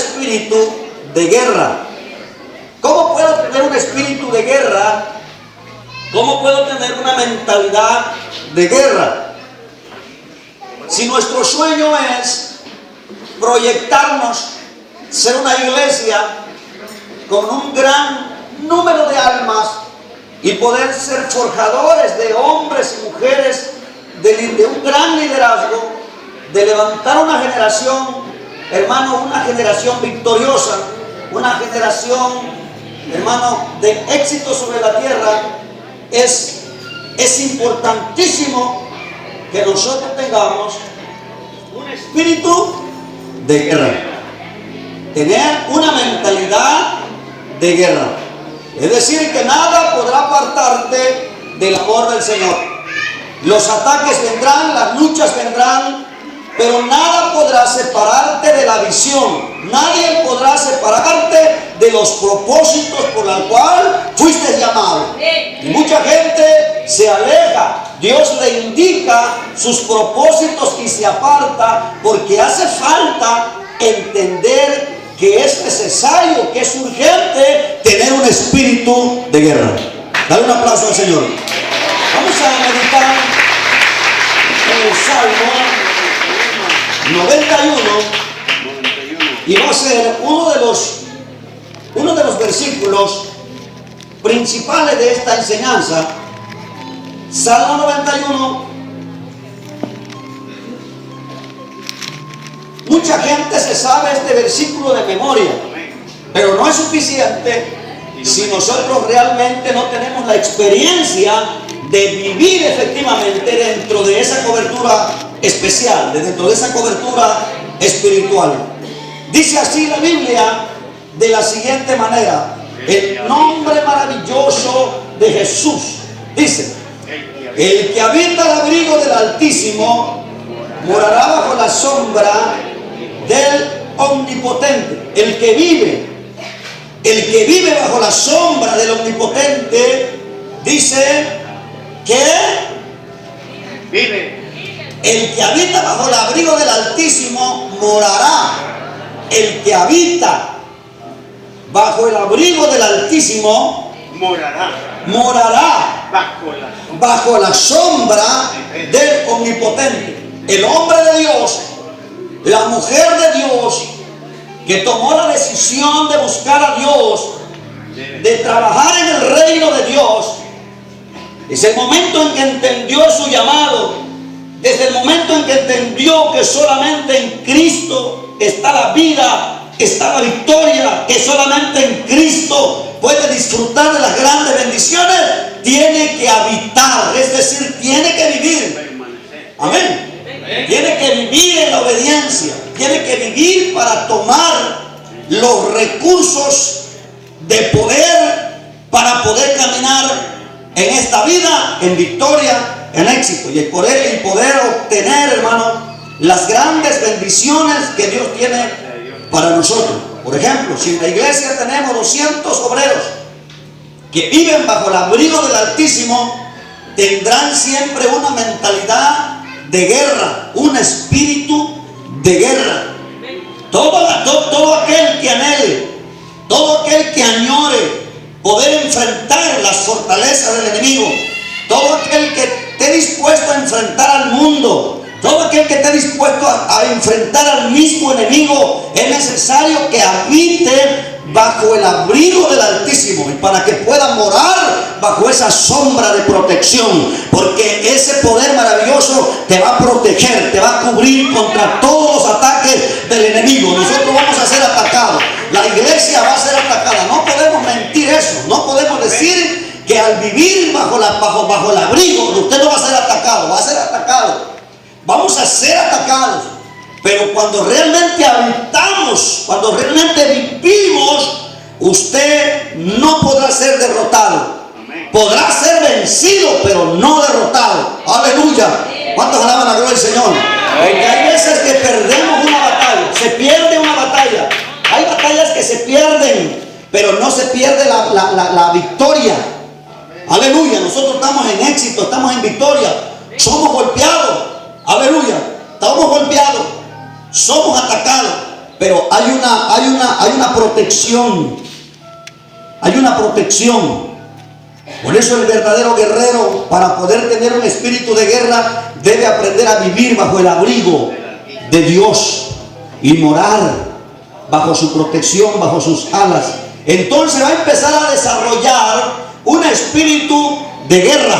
espíritu de guerra. ¿Cómo puedo tener un espíritu de guerra? ¿Cómo puedo tener una mentalidad de guerra? Si nuestro sueño es proyectarnos, ser una iglesia con un gran número de almas y poder ser forjadores de hombres y mujeres de un gran liderazgo, de levantar una generación, hermano, una generación victoriosa, una generación, hermano, de éxito sobre la tierra, es importantísimo que nosotros tengamos un espíritu de guerra, tener una mentalidad de guerra. Es decir, que nada podrá apartarte del amor del Señor. Los ataques vendrán, las luchas vendrán, pero nada podrá separarte de la visión. Nadie podrá separarte de los propósitos por los cuales fuiste llamado. Y mucha gente se aleja. Dios le indica sus propósitos y se aparta porque hace falta entender que es necesario, que es urgente tener un espíritu de guerra. Dale un aplauso al Señor. Vamos a meditar en el Salmo 91 y va a ser uno de los versículos principales de esta enseñanza. Salmo 91. Mucha gente se sabe este versículo de memoria, pero no es suficiente si nosotros realmente no tenemos la experiencia de vivir efectivamente dentro de esa cobertura especial, dentro de esa cobertura espiritual. Dice así la Biblia de la siguiente manera: el nombre maravilloso de Jesús. Dice: el que habita el abrigo del Altísimo morará bajo la sombra del Omnipotente. El que vive bajo la sombra del Omnipotente, dice que vive. El que habita bajo el abrigo del Altísimo morará. El que habita bajo el abrigo del Altísimo morará bajo la sombra del Omnipotente. El hombre de Dios, la mujer de Dios, que tomó la decisión de buscar a Dios, de trabajar en el reino de Dios, es el momento en que entendió su llamado, desde el momento en que entendió que solamente en Cristo está la vida, está la victoria, que solamente en Cristo puede disfrutar de las grandes bendiciones, tiene que habitar, es decir, tiene que vivir. Amén. Tiene que vivir en la obediencia, tiene que vivir para tomar los recursos de poder para poder caminar en esta vida en victoria, en éxito y poder obtener, hermano, las grandes bendiciones que Dios tiene para nosotros. Por ejemplo, si en la iglesia tenemos 200 obreros que viven bajo el abrigo del Altísimo, tendrán siempre una mentalidad de guerra, un espíritu de guerra. Todo aquel que anhele, todo aquel que añore poder enfrentar las fortalezas del enemigo, todo aquel que esté dispuesto a enfrentar al mundo, todo aquel que esté dispuesto a enfrentar al mismo enemigo, es necesario que habite bajo el abrigo del Altísimo, y para que pueda morar bajo esa sombra de protección, porque ese poder maravilloso te va a proteger, te va a cubrir contra todos los ataques del enemigo. Nosotros vamos a ser atacados, la iglesia va a ser atacada. No podemos mentir eso, no podemos decir que al vivir bajo el abrigo usted no va a ser atacado. Va a ser atacado, vamos a ser atacados. Pero cuando realmente habitamos, cuando realmente vivimos, usted no podrá ser derrotado. Podrá ser vencido, pero no derrotado. Aleluya. ¿Cuántos alaban la gloria del Señor? Porque hay veces que perdemos una batalla, se pierde una batalla. Hay batallas que se pierden, pero no se pierde la victoria. Aleluya. Nosotros estamos en éxito, estamos en victoria. Somos golpeados. Aleluya. Estamos golpeados. Somos atacados, Pero hay una protección. Hay una protección. Por eso el verdadero guerrero, para poder tener un espíritu de guerra, debe aprender a vivir bajo el abrigo de Dios y morar bajo su protección, bajo sus alas. Entonces va a empezar a desarrollar un espíritu de guerra.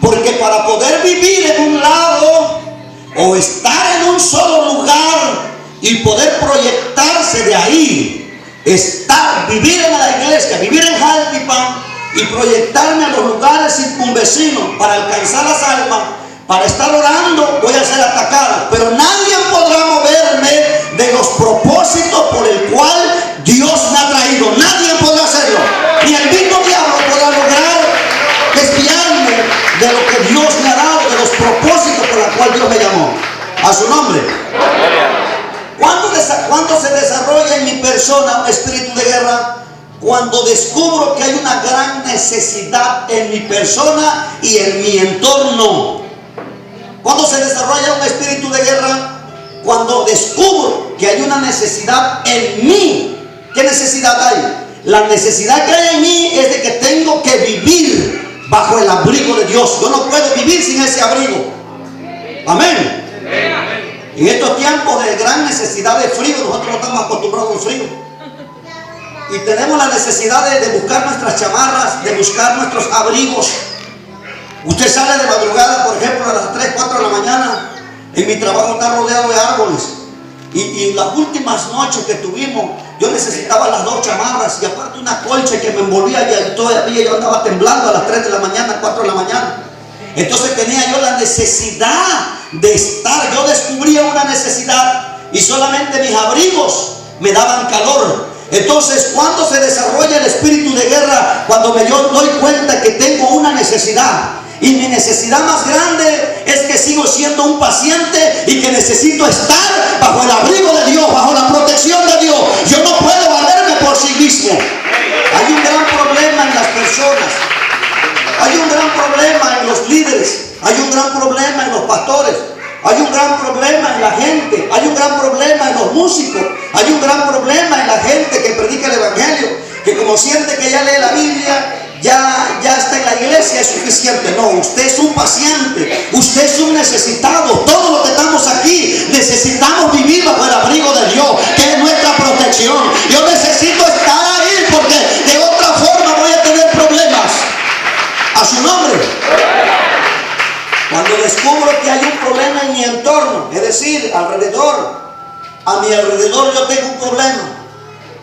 Porque para poder vivir en un lado o estar en un solo lugar y poder proyectarse de ahí, vivir en la iglesia, vivir en Jaltipan y proyectarme a los lugares circunvecinos para alcanzar las almas, para estar orando, voy a ser atacado. Pero nadie podrá moverme de los propósitos por el cual Dios me ha traído. Nadie podrá hacerlo. Ni el mismo diablo podrá lograr desviarme de lo que Dios me ha dado, de los propósitos por los cuales Dios me llamó. A su nombre. ¿Cuándo se desarrolla en mi persona un espíritu de guerra? Cuando descubro que hay una gran necesidad en mi persona y en mi entorno. ¿Cuándo se desarrolla un espíritu de guerra? Cuando descubro que hay una necesidad en mí. ¿Qué necesidad hay? La necesidad que hay en mí es de que tengo que vivir bajo el abrigo de Dios. Yo no puedo vivir sin ese abrigo. Amén. En estos tiempos de gran necesidad de frío, nosotros no estamos acostumbrados al frío. Y tenemos la necesidad de buscar nuestras chamarras, de buscar nuestros abrigos. Usted sale de madrugada, por ejemplo, a las 3, 4 de la mañana. En mi trabajo está rodeado de árboles. Y las últimas noches que tuvimos, yo necesitaba las 2 chamarras y aparte una colcha que me envolvía y todavía yo andaba temblando a las 3 de la mañana, 4 de la mañana. Entonces tenía yo la necesidad de estar. Yo descubría una necesidad y solamente mis abrigos me daban calor. Entonces, ¿cuándo se desarrolla el espíritu de guerra? Cuando yo doy cuenta que tengo una necesidad. Y mi necesidad más grande es que sigo siendo un paciente y que necesito estar bajo el abrigo de Dios, bajo la protección de Dios. Yo no puedo valerme por sí mismo. Hay un gran problema en las personas. Hay un gran problema en los líderes. Hay un gran problema en los pastores. Hay un gran problema en la gente. Hay un gran problema en los músicos. Hay un gran problema en la gente que predica el evangelio, que como siente que ya lee la Biblia, ya está en la iglesia, es suficiente. No, usted es un paciente, usted es un necesitado. Todos los que estamos aquí necesitamos vivir bajo el abrigo de Dios, que es nuestra protección. Yo necesito estar ahí porque de otra forma voy a tener problemas. A su nombre. Cuando descubro que hay un problema en mi entorno, es decir, a mi alrededor yo tengo un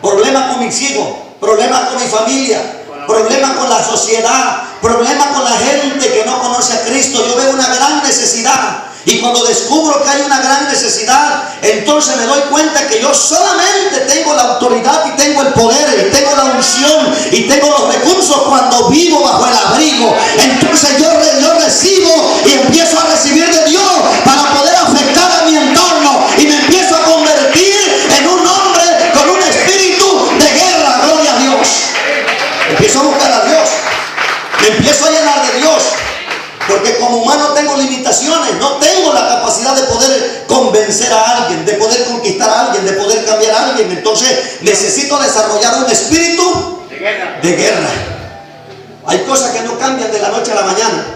problema con mis hijos, problema con mi familia, problema con la sociedad, problema con la gente que no conoce a Cristo. Yo veo una gran necesidad. Y cuando descubro que hay una gran necesidad, entonces me doy cuenta que yo solamente tengo la autoridad y tengo el poder y tengo la unción y tengo los recursos cuando vivo bajo el abrigo. Entonces yo recibo y empiezo a recibir de Dios para poder afectar a mi entorno y me empiezo a convertir en un hombre con un espíritu de guerra. Gloria a Dios. Empiezo a buscar a Dios, me empiezo a llenar de Dios. Porque como humano tengo limitaciones, no tengo la capacidad de poder convencer a alguien, de poder conquistar a alguien, de poder cambiar a alguien. Entonces necesito desarrollar un espíritu de guerra. Hay cosas que no cambian de la noche a la mañana.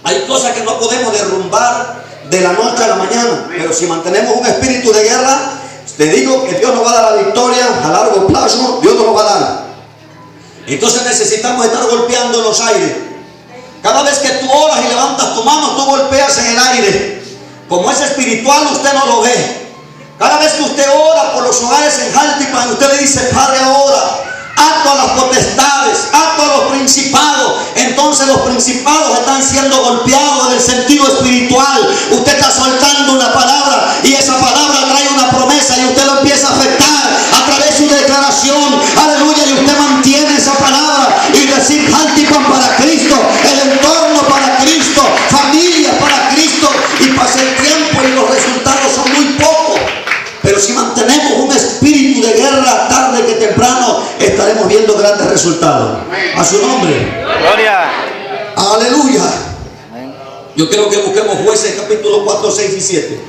Hay cosas que no podemos derrumbar de la noche a la mañana. Pero si mantenemos un espíritu de guerra, te digo que Dios nos va a dar la victoria a largo plazo. Dios nos lo va a dar. Entonces necesitamos estar golpeando los aires. Cada vez que tú oras y levantas tu mano, tú golpeas en el aire. Como es espiritual, usted no lo ve. Cada vez que usted ora por los hogares en Jaltipan, usted le dice: Padre, ahora ato a las potestades, ato a los principados. Entonces los principados están siendo golpeados en el sentido espiritual. Usted está soltando una palabra y esa palabra trae una promesa y usted lo empieza a afectar a través de su declaración. Aleluya. Y usted mantiene esa palabra y decir: Jaltipan para Cristo, el entorno para Cristo, familia para Cristo. Y pasa el tiempo y los resultados son muy pocos. Pero si mantenemos un espíritu de guerra, tarde que temprano estaremos viendo grandes resultados. A su nombre. Gloria. Aleluya. Yo quiero que busquemos Jueces capítulo 4, 6 y 7.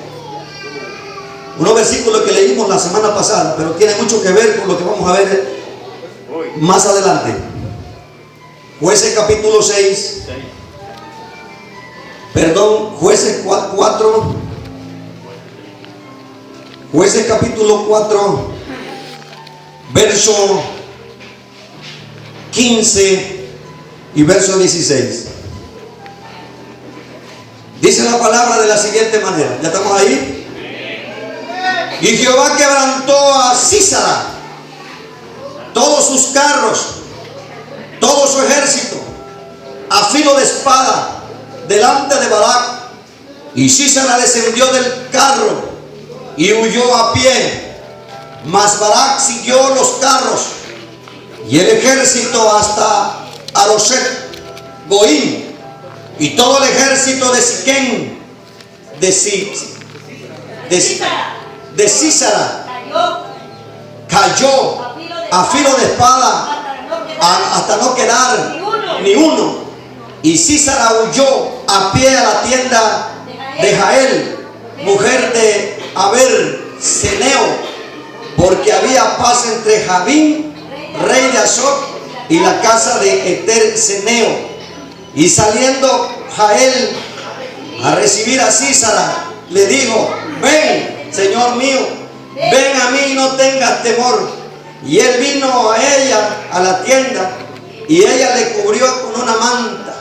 unos versículos que leímos la semana pasada, pero tiene mucho que ver con lo que vamos a ver más adelante. Jueces capítulo 6, perdón, Jueces 4, Jueces capítulo 4, verso 15 y verso 16. Dice la palabra de la siguiente manera. ¿Ya estamos ahí? Y Jehová quebrantó a Sísara, todos sus carros, todo su ejército, a filo de espada, delante de Barac. Y Sísara descendió del carro y huyó a pie, mas Barac siguió los carros y el ejército hasta Aroset Goim, y todo el ejército de Siquén, de Sísara cayó a filo de espada hasta no quedar ni uno. Y Sísara huyó a pie a la tienda de Jael, mujer de Aber-Seneo, porque había paz entre Jabín, rey de Azor, y la casa de Eter-Seneo. Y saliendo Jael a recibir a Sísara, le dijo: ven, señor mío, ven a mí y no tengas temor. Y él vino a ella a la tienda, y ella le cubrió con una manta.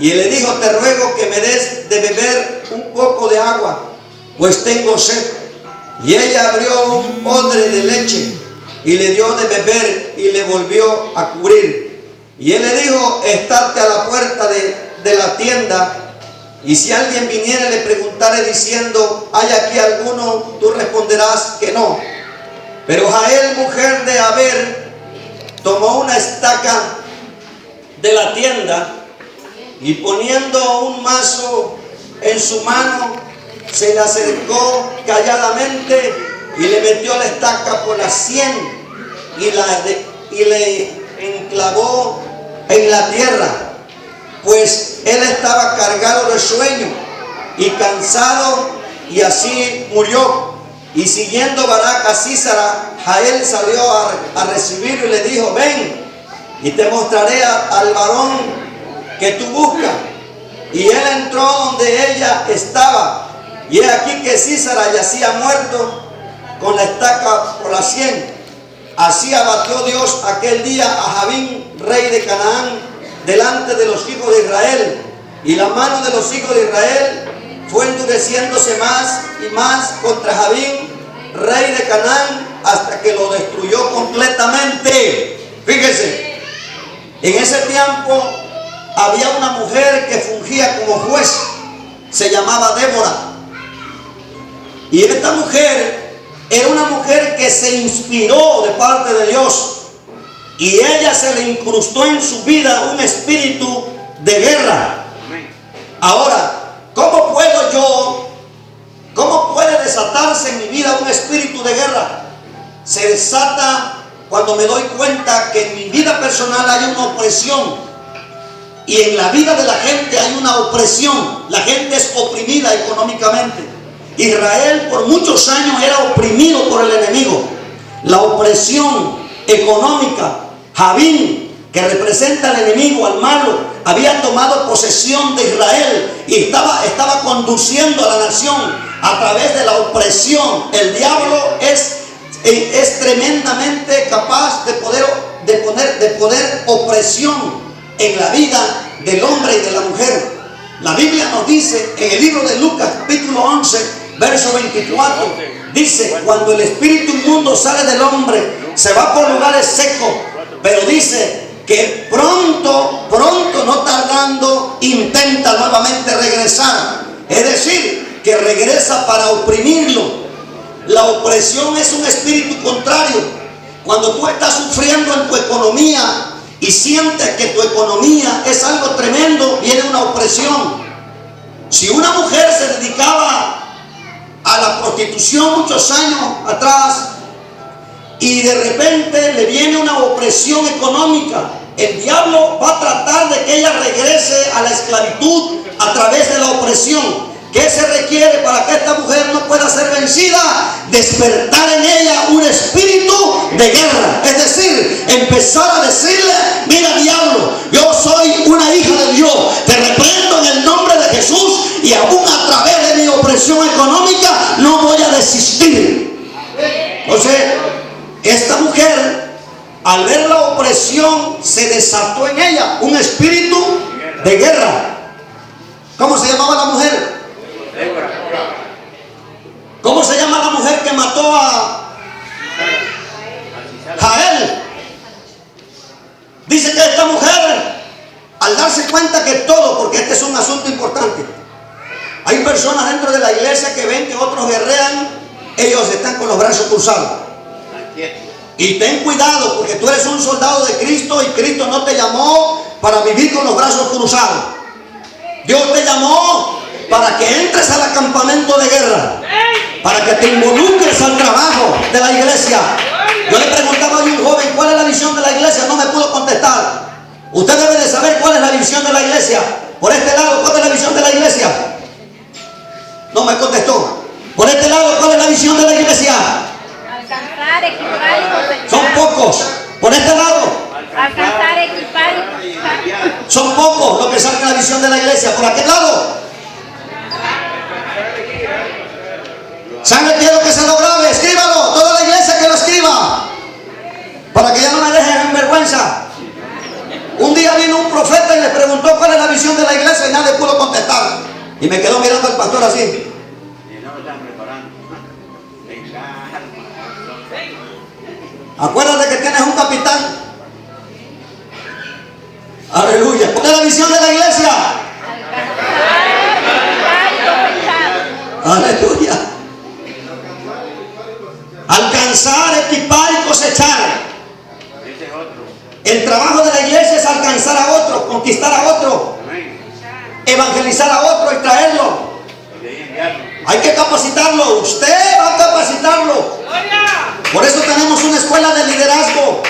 Y él le dijo: te ruego que me des de beber un poco de agua, pues tengo sed. Y ella abrió un odre de leche y le dio de beber y le volvió a cubrir. Y él le dijo: estate a la puerta de la tienda, y si alguien viniera y le preguntare diciendo: ¿hay aquí alguno?, tú responderás que no. Pero Jael, mujer de Aber, tomó una estaca de la tienda, y poniendo un mazo en su mano, se le acercó calladamente y le metió la estaca por la sien y le enclavó en la tierra, pues él estaba cargado de sueño y cansado, y así murió. Y siguiendo Barac a Sísara, Jael salió a recibirlo y le dijo: ven, y te mostraré al varón que tú buscas. Y él entró donde ella estaba, y he aquí que Sísara yacía muerto con la estaca por la sien. Así abatió Dios aquel día a Jabín, rey de Canaán, delante de los hijos de Israel. Y la mano de los hijos de Israel fue endureciéndose más y más contra Jabín, rey de Canaán, hasta que lo destruyó completamente. Fíjese, en ese tiempo había una mujer que fungía como juez, se llamaba Débora. Y esta mujer era una mujer que se inspiró de parte de Dios, y ella se le incrustó en su vida un espíritu de guerra. Ahora, ¿cómo puede desatarse en mi vida un espíritu de guerra? Se desata cuando me doy cuenta que en mi vida personal hay una opresión, y en la vida de la gente hay una opresión. La gente es oprimida económicamente. Israel por muchos años era oprimido por el enemigo. La opresión económica. Jabín, que representa al enemigo, al malo, había tomado posesión de Israel y estaba conduciendo a la nación a través de la opresión. El diablo es tremendamente capaz de poner opresión en la vida del hombre y de la mujer. La Biblia nos dice en el libro de Lucas capítulo 11 verso 24, dice: cuando el espíritu inmundo sale del hombre, se va por lugares secos, pero dice que pronto, no tardando, intenta nuevamente regresar. Es decir, que regresa para oprimirlo. La opresión es un espíritu contrario. Cuando tú estás sufriendo en tu economía y sientes que tu economía es algo tremendo, viene una opresión. Si una mujer se dedicaba a la prostitución muchos años atrás, y de repente le viene una opresión económica, el diablo va a tratar de que ella regrese a la esclavitud a través de la opresión. ¿Qué se requiere para que esta mujer no pueda ser vencida? Despertar en ella un espíritu de guerra. Es decir, empezar a decirle: mira, diablo, yo soy una hija de Dios, te reprendo en el nombre de Jesús, y aún a través de mi opresión económica no voy a desistir. Entonces, esta mujer, al ver la opresión, se desató en ella un espíritu de guerra. ¿Cómo se llamaba la mujer? ¿Cómo se llama la mujer que mató a Jael? Dice que esta mujer, al darse cuenta que todo, porque este es un asunto importante, hay personas dentro de la iglesia que ven que otros guerrean, ellos están con los brazos cruzados. Y ten cuidado, porque tú eres un soldado de Cristo y Cristo no te llamó para vivir con los brazos cruzados. Dios te llamó para que entres al campamento de guerra, para que te involucres al trabajo de la iglesia. Yo le preguntaba a un joven: ¿cuál es la visión de la iglesia? No me pudo contestar. Usted debe de saber cuál es la visión de la iglesia. Por este lado, ¿cuál es la visión de la iglesia? No me contestó. Por este lado, ¿cuál es la visión de la iglesia? Alcanzar, equipar y cosechar. Son pocos. Por este lado, Alcanzar, equipar y cosechar. son pocos los que saben la visión de la iglesia. Por aquel lado, ¿sabe qué es lo que se lo grabe? Escríbalo, toda la iglesia que lo escriba, para que ya no me dejen en vergüenza. Un día vino un profeta y le preguntó cuál es la visión de la iglesia y nadie pudo contestar. Y me quedó mirando el pastor así. Acuérdate que tienes un capitán. Aleluya. ¿Cuál es la visión de la iglesia? Aleluya. Alcanzar, equipar y cosechar. El trabajo de la iglesia es alcanzar a otro, conquistar a otro, evangelizar a otro y traerlo. Hay que capacitarlo. Usted va a capacitarlo. Por eso tenemos una escuela de liderazgo.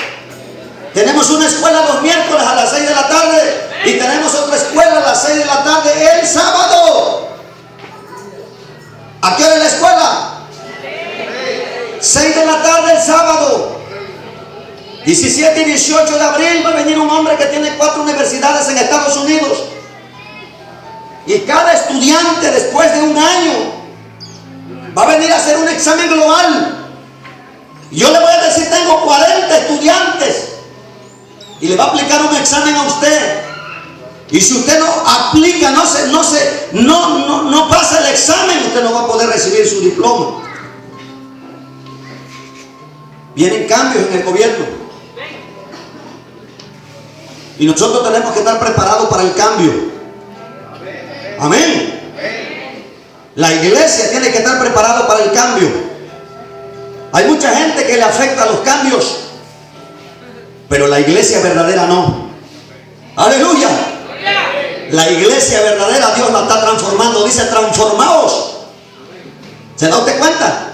Tenemos una escuela los miércoles a las 6 de la tarde y tenemos otra escuela a las 6 de la tarde el sábado. ¿A qué hora es la escuela? 6 de la tarde el sábado. 17 y 18 de abril va a venir un hombre que tiene 4 universidades en Estados Unidos. Y cada estudiante, después de un año, va a venir a hacer un examen global. Y yo le voy a decir: tengo 40 estudiantes. Y le va a aplicar un examen a usted. Y si usted no aplica, no pasa el examen, usted no va a poder recibir su diploma. Vienen cambios en el gobierno. Y nosotros tenemos que estar preparados para el cambio. Amén. La iglesia tiene que estar preparada para el cambio. Hay mucha gente que le afecta los cambios, pero la iglesia verdadera no. Aleluya. La iglesia verdadera Dios la está transformando. Dice: transformaos. ¿Se da usted cuenta?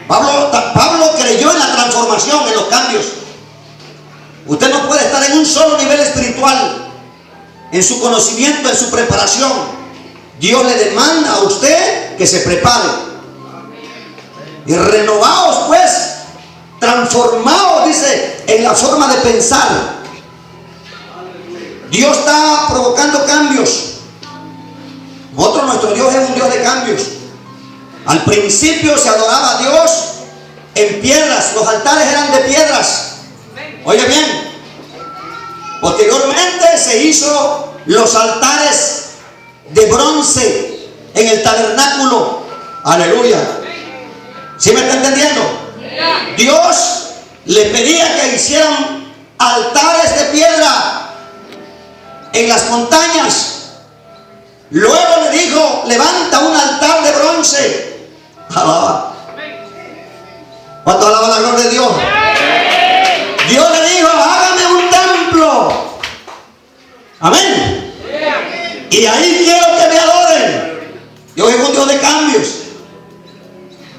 Pablo creyó en la transformación, en los cambios. Usted no puede estar en un solo nivel espiritual, en su conocimiento, en su preparación. Dios le demanda a usted que se prepare. Y renovaos pues, transformaos, dice, en la forma de pensar. Dios está provocando cambios. Nuestro Dios es un Dios de cambios. Al principio se adoraba a Dios en piedras, los altares eran de piedras. Oye bien, posteriormente se hizo los altares de bronce en el tabernáculo. Aleluya. ¿Sí me está entendiendo? Dios le pedía que hicieran altares de piedra en las montañas. Luego le dijo: levanta un altar de bronce. Alaba. ¿Cuánto alaba la gloria de Dios? Dios le dijo: hágame un templo. Amén. Y ahí quiero que me adoren. Dios es un Dios de cambios.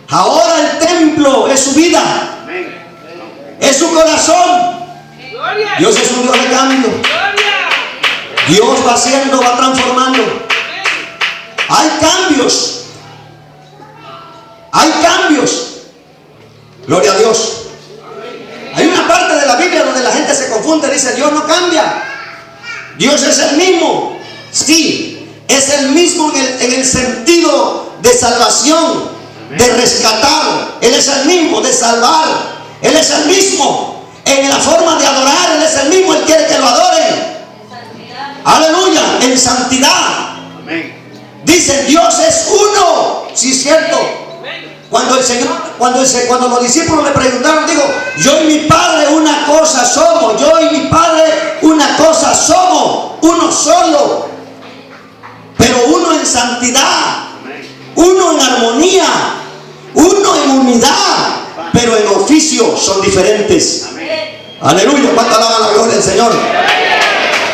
Ahora el templo es su vida, es su corazón. Dios es un Dios de cambio. Dios va haciendo, va transformando. Hay cambios. Hay cambios. Gloria a Dios. Hay una parte de la Biblia donde la gente se confunde, dice Dios no cambia. Dios es el mismo. Sí, es el mismo en el sentido de salvación, de rescatar. Él es el mismo de salvar. Él es el mismo en la forma de adorar. Él es el mismo. Él quiere que lo adoren. Aleluya, en santidad. Dice Dios es uno. Sí, es cierto. Cuando el Señor, cuando los discípulos le preguntaron, digo, yo y mi Padre una cosa somos. Yo y mi Padre una cosa somos. Uno solo. Pero uno en santidad. Uno en armonía. Uno en unidad. Pero en oficio son diferentes. Aleluya. ¿Cuánto alaban la gloria del Señor?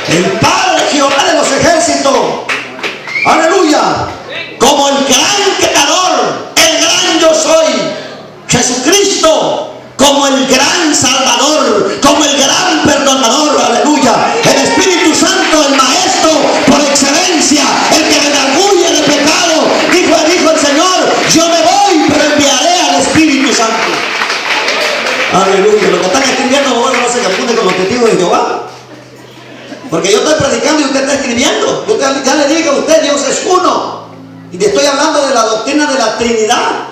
El Padre Jehová de los ejércitos. Aleluya. Como el gran creador, el gran yo soy, Jesucristo, como el gran Salvador, como el gran perdonador, aleluya. El Espíritu Santo, el Maestro por excelencia, el que redarguye de pecado. Dijo el Señor, yo me voy, pero enviaré al Espíritu Santo. Aleluya. Lo que están escribiendo, bueno, no se confunde con los testigos de Jehová. Porque yo estoy predicando y usted está escribiendo. Yo ya le digo a usted, Dios es uno. Y le estoy hablando de la doctrina de la Trinidad.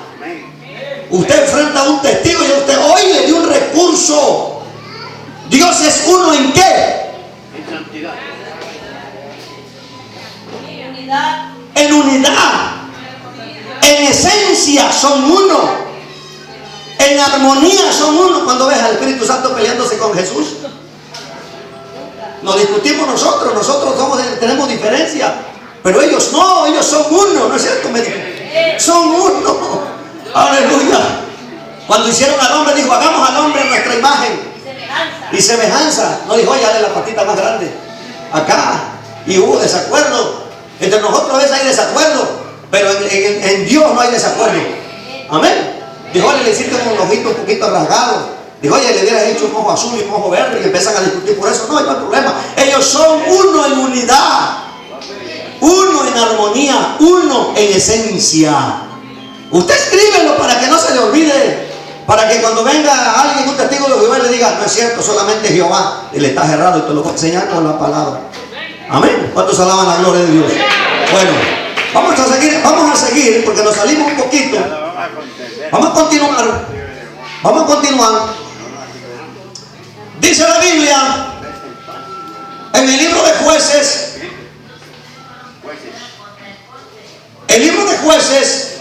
Usted enfrenta a un testigo y usted hoy le dio un recurso. Dios es uno ¿en qué? En santidad. En unidad. En esencia son uno. En armonía son uno. Cuando ves al Espíritu Santo peleándose con Jesús, nos discutimos nosotros tenemos diferencia. Pero ellos no, ellos son uno, ¿no es cierto? Me dijo, son uno. Aleluya. Cuando hicieron al hombre, dijo, hagamos al hombre en nuestra imagen y semejanza. No dijo, oye, dale la patita más grande acá. Y hubo desacuerdo. Entre nosotros a veces hay desacuerdo, pero en Dios no hay desacuerdo. Amén. Dijo, oye, le hiciste un ojito un poquito rasgado. Dijo, oye, le hubieras hecho un ojo azul y un ojo verde, y empiezan a discutir por eso. No hay problema. Ellos son uno en unidad. Uno en armonía, uno en esencia. Usted escríbelo para que no se le olvide, para que cuando venga alguien, un testigo de Jehová, le diga, no es cierto, solamente Jehová. Y le está cerrado y te lo voy a enseñar con la palabra. Amén. ¿Cuántos alaban la gloria de Dios? Bueno, vamos a seguir porque nos salimos un poquito. Vamos a continuar. Dice la Biblia en el libro de Jueces. El libro de Jueces,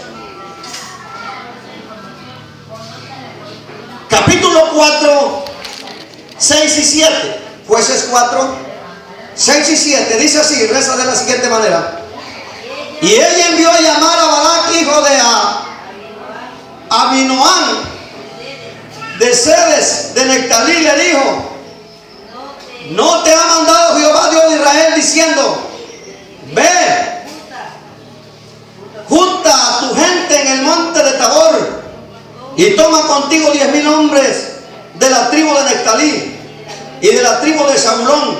capítulo 4, 6 y 7. Jueces 4, 6 y 7. Dice así, reza de la siguiente manera. Y ella envió a llamar a Balac, hijo de Abinoam, de Cedes, de Nectalí, le dijo, no te ha mandado Jehová Dios de Israel diciendo, ve, junta a tu gente en el monte de Tabor y toma contigo 10,000 hombres de la tribu de Nectalí y de la tribu de Zabulón,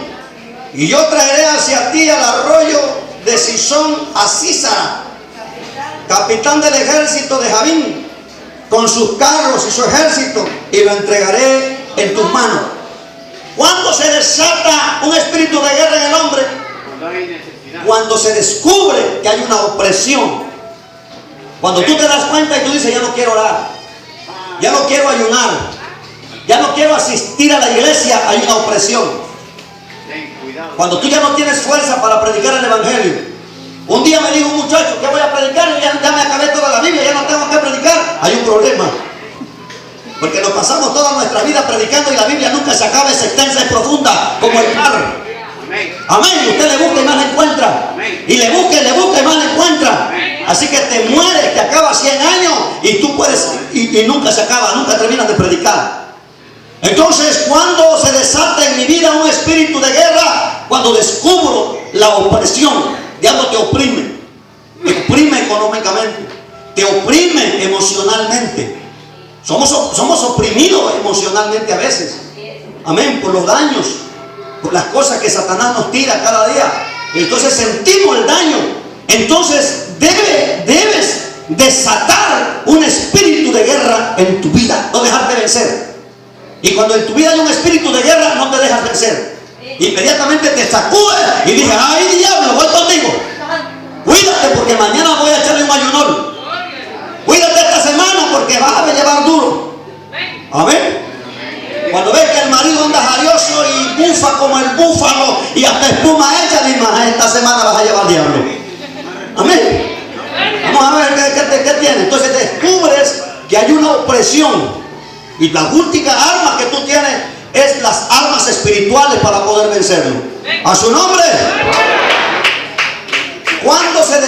y yo traeré hacia ti al arroyo de Sisón a Sisa, capitán del ejército de Javín, con sus carros y su ejército, y lo entregaré en tus manos. ¿Cuándo se desata un espíritu de guerra en el hombre? Cuando se descubre que hay una opresión. Cuando tú te das cuenta y tú dices, ya no quiero orar, ya no quiero ayunar, ya no quiero asistir a la iglesia, hay una opresión. Cuando tú ya no tienes fuerza para predicar el evangelio. Un día me dijo un muchacho, ¿qué voy a predicar? Ya me acabé toda la Biblia, ya no tengo que predicar. Hay un problema. Porque nos pasamos toda nuestra vida predicando y la Biblia nunca se acaba, es extensa, es profunda, como el mar. Amén. Usted le busca y más la encuentra. Y le busca y más la encuentra. Así que te mueres, te acaba 100 años y tú puedes, y nunca se acaba, nunca terminas de predicar. Entonces, cuando se desata en mi vida un espíritu de guerra, cuando descubro la opresión, diablo te oprime económicamente, te oprime emocionalmente. Somos oprimidos emocionalmente a veces. Amén, por los daños. las cosas que Satanás nos tira cada día. Entonces sentimos el daño. Entonces debes desatar un espíritu de guerra en tu vida, no dejarte vencer. Y cuando en tu vida hay un espíritu de guerra, no te dejas vencer. Inmediatamente te sacudes y dices: ay, diablo, voy contigo. Cuídate, porque mañana voy a echarle un ayunón. Cuídate esta semana, porque vas a llevar duro. Amén. Cuando ves que el marido anda jarioso y bufa como el búfalo y hasta espuma echa, dices: esta semana vas a llevar diablo. Amén. Vamos a ver qué tiene. Entonces descubres que hay una opresión, y la única arma que tú tienes es las armas espirituales para poder vencerlo. A su nombre. ¿Cuándo se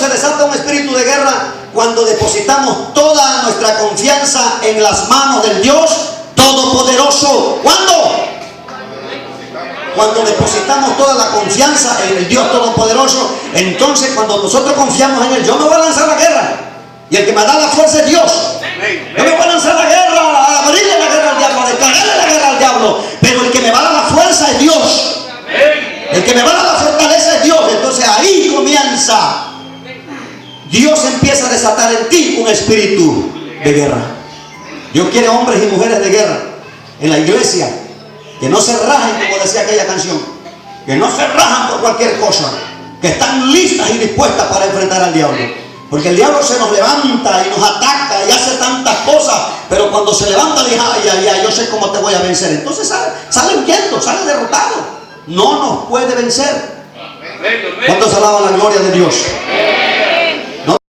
desata un espíritu de guerra? Cuando depositamos toda nuestra confianza en las manos del Dios Todopoderoso. ¿Cuándo? Cuando depositamos toda la confianza en el Dios Todopoderoso. Entonces, cuando nosotros confiamos en Él, yo me voy a lanzar a la guerra, y el que me da la fuerza es Dios. Yo me voy a lanzar a la guerra, a abrirle la guerra al diablo, a descargarle la guerra al diablo, pero el que me va a dar la fuerza es Dios. El que me va a dar la fortaleza es Dios. Entonces ahí comienza. Dios empieza a desatar en ti un espíritu de guerra. Dios quiere hombres y mujeres de guerra en la iglesia, que no se rajen, como decía aquella canción, que no se rajan por cualquier cosa, que están listas y dispuestas para enfrentar al diablo. Porque el diablo se nos levanta y nos ataca y hace tantas cosas, pero cuando se levanta dice: ay, yo sé cómo te voy a vencer. Entonces sale huyendo, sale derrotado. No nos puede vencer. ¿Cuántos alaban la gloria de Dios?